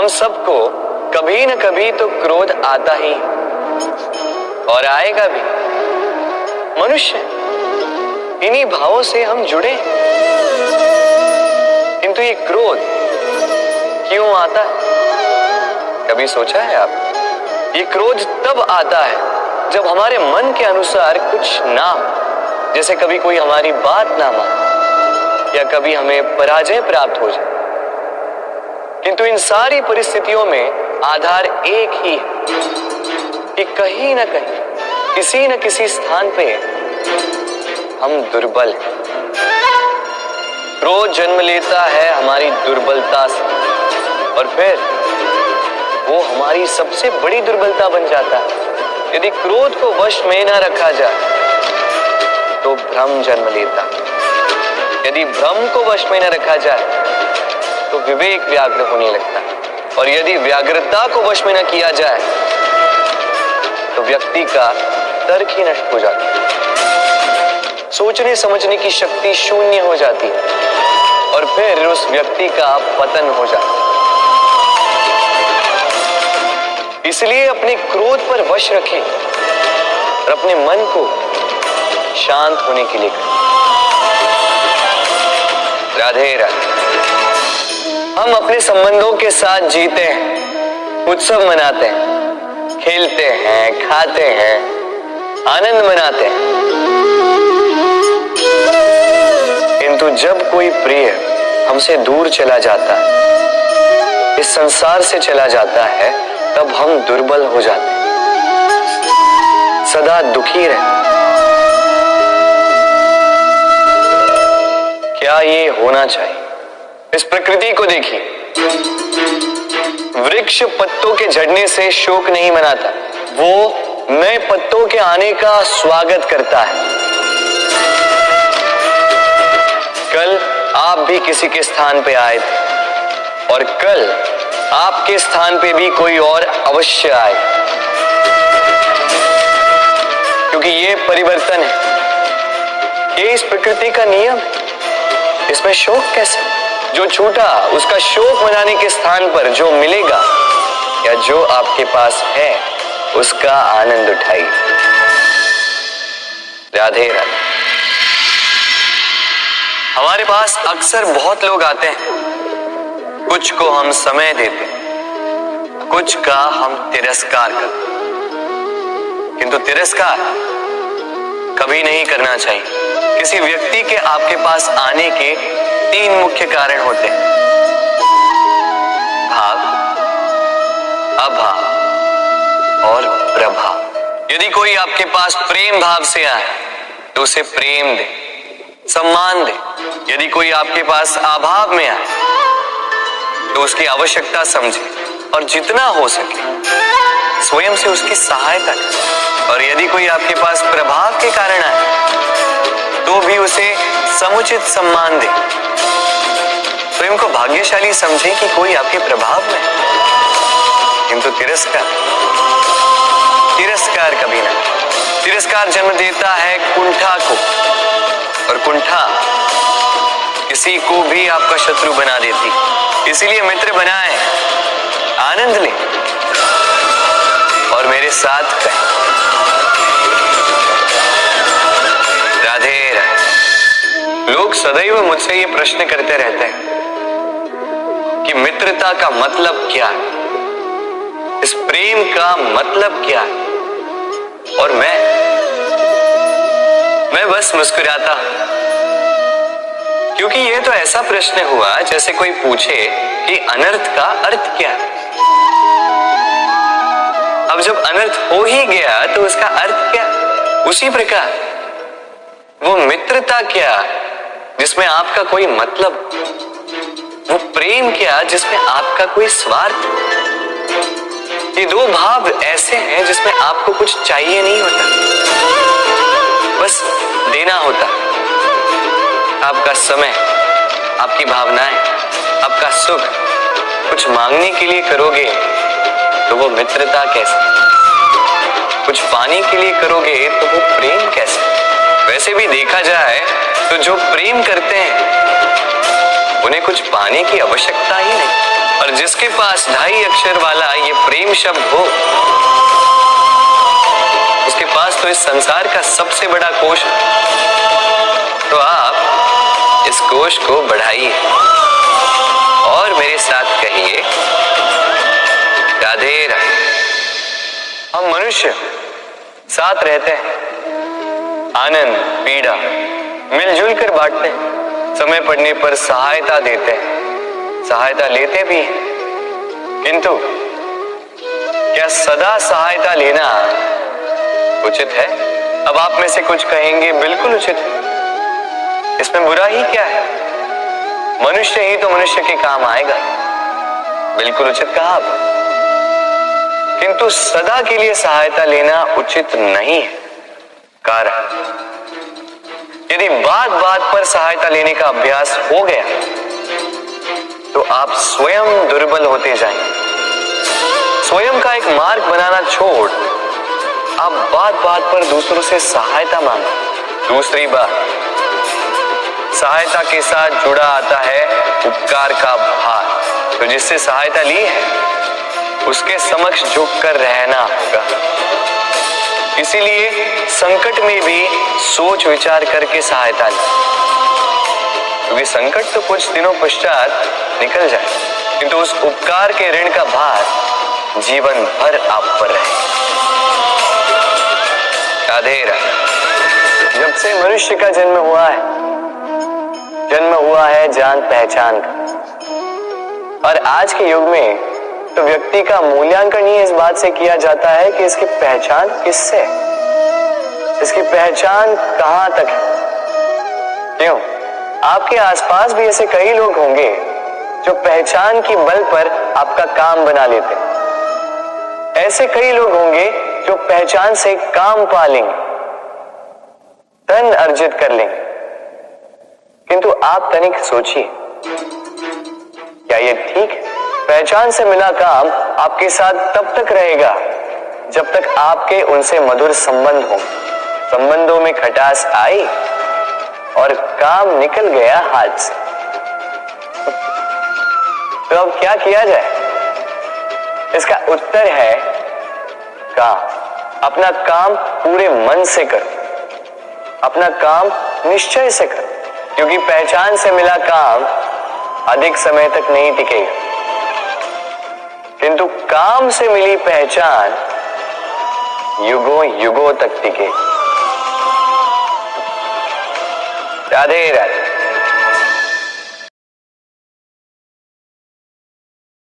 हम सबको कभी न कभी तो क्रोध आता ही और आएगा भी। मनुष्य, इन्हीं भावों से हम जुड़े। किंतु ये क्रोध क्यों आता है? कभी सोचा है आप? ये क्रोध तब आता है जब हमारे मन के अनुसार कुछ ना हो, जैसे कभी कोई हमारी बात ना माने या कभी हमें पराजय प्राप्त हो जाए। किंतु इन सारी परिस्थितियों में आधार एक ही है कि कहीं ना कहीं, किसी न किसी स्थान पे हम दुर्बल हैं। क्रोध जन्म लेता है हमारी दुर्बलता से और फिर वो हमारी सबसे बड़ी दुर्बलता बन जाता है। यदि क्रोध को वश में न रखा जाए तो भ्रम जन्म लेता है। यदि भ्रम को वश में न रखा जाए तो विवेक व्याग्र होने लगता है और यदि व्याग्रता को वश में न किया जाए तो व्यक्ति का तर्क ही नष्ट हो जाता है। सोचने समझने की शक्ति शून्य हो जाती है और फिर उस व्यक्ति का पतन हो जाता है। इसलिए अपने क्रोध पर वश रखें और अपने मन को शांत होने के लिए करें। राधे राधे। हम अपने संबंधों के साथ जीते हैं, उत्सव मनाते हैं, खेलते हैं, खाते हैं, आनंद मनाते हैं। किंतु जब कोई प्रिय हमसे दूर चला जाता है, इस संसार से चला जाता है, तब हम दुर्बल हो जाते हैं, सदा दुखी रहते। क्या ये होना चाहिए? इस प्रकृति को देखिए। वृक्ष पत्तों के झड़ने से शोक नहीं मनाता, वो नए पत्तों के आने का स्वागत करता है। कल आप भी किसी के स्थान पे आए थे और कल आपके स्थान पे भी कोई और अवश्य आए, क्योंकि ये परिवर्तन है। ये इस प्रकृति का नियम है। इसमें शोक कैसे? जो छूटा उसका शोक मनाने के स्थान पर जो मिलेगा या जो आपके पास है उसका आनंद उठाइए। राधे राधे। हमारे पास अक्सर बहुत लोग आते हैं, कुछ को हम समय देते हैं, कुछ का हम तिरस्कार करते हैं। किंतु तिरस्कार कभी नहीं करना चाहिए। किसी व्यक्ति के आपके पास आने के 3 मुख्य कारण होते हैं: भाव, अभाव और प्रभाव। यदि कोई आपके पास प्रेम भाव से आए तो उसे प्रेम दे, सम्मान दे। यदि कोई आपके पास अभाव में आए तो उसकी आवश्यकता समझे और जितना हो सके स्वयं से उसकी सहायता करें। और यदि कोई आपके पास प्रभाव के कारण आए तो भी उसे समुचित सम्मान दे। स्वयं को भाग्यशाली समझे कि कोई आपके प्रभाव में। किंतु तिरस्कार कभी ना। तिरस्कार जन्म देता है कुंठा को और कुंठा किसी को भी आपका शत्रु बना देती। इसीलिए मित्र बनाएं, आनंद लें और मेरे साथ कहें राधे राधे। लोग सदैव मुझसे ये प्रश्न करते रहते हैं कि मित्रता का मतलब क्या है, इस प्रेम का मतलब क्या है। और मैं बस मुस्कुराता हूं, क्योंकि यह तो ऐसा प्रश्न हुआ जैसे कोई पूछे कि अनर्थ का अर्थ क्या है। अब जब अनर्थ हो ही गया तो उसका अर्थ क्या? उसी प्रकार वो मित्रता क्या जिसमें आपका कोई मतलब, वो प्रेम क्या जिसमें आपका कोई स्वार्थ। ये 2 भाव ऐसे हैं जिसमें आपको कुछ चाहिए नहीं होता, बस देना होता। आपका समय, आपकी भावनाएं, आपका सुख कुछ मांगने के लिए करोगे तो वो मित्रता कैसे? कुछ पाने के लिए करोगे तो वो प्रेम कैसे? वैसे भी देखा जाए तो जो प्रेम करते हैं उन्हें कुछ पाने की आवश्यकता ही नहीं। और जिसके पास 2.5 अक्षर वाला ये प्रेम शब्द हो, उसके पास तो इस संसार का सबसे बड़ा कोश। तो आप इस कोश को बढ़ाइए और मेरे साथ कहिए, राधे राधे। हम मनुष्य साथ रहते हैं, आनंद पीड़ा मिलजुल कर बांटते हैं, समय पड़ने पर सहायता देते हैं, सहायता लेते भी हैं। किंतु क्या सदा सहायता लेना उचित है? अब आप में से कुछ कहेंगे बिल्कुल उचित है, इसमें बुरा ही क्या है, मनुष्य ही तो मनुष्य के काम आएगा। बिल्कुल उचित कहा आप, किंतु सदा के लिए सहायता लेना उचित नहीं है। कारण, यदि बात बात पर सहायता लेने का अभ्यास हो गया तो आप स्वयं दुर्बल होते जाएंगे। स्वयं का एक मार्ग बनाना छोड़ आप बात बात पर दूसरों से सहायता मांगो। दूसरी बात, सहायता के साथ जुड़ा आता है उपकार का भार। तो जिससे सहायता ली है उसके समक्ष झुककर रहना होगा। इसीलिए संकट में भी सोच विचार करके सहायता ली, क्योंकि संकट तो कुछ दिनों पश्चात निकल जाए, किंतु उस उपकार के ऋण का भार जीवन भर आप पर रहे। राधे राधे। जब से मनुष्य का जन्म हुआ है जान पहचान का। और आज के युग में तो व्यक्ति का मूल्यांकन ही इस बात से किया जाता है कि इसकी पहचान किससे, इसकी पहचान कहां तक है। क्यों? आपके आसपास भी ऐसे कई लोग होंगे जो पहचान की बल पर आपका काम बना लेते हैं। ऐसे कई लोग होंगे जो पहचान से काम पा लेंगे, धन अर्जित कर लेंगे। किंतु आप तनिक सोचिए, क्या ये ठीक है? पहचान से मिला काम आपके साथ तब तक रहेगा जब तक आपके उनसे मधुर संबंध हो। संबंधों में खटास आई और काम निकल गया हाथ से, तो अब क्या किया जाए? इसका उत्तर है काम। अपना काम पूरे मन से करो, अपना काम निश्चय से करो, क्योंकि पहचान से मिला काम अधिक समय तक नहीं टिकेगा, किंतु काम से मिली पहचान युगों युगों तक टिकेगी। राधे राधे।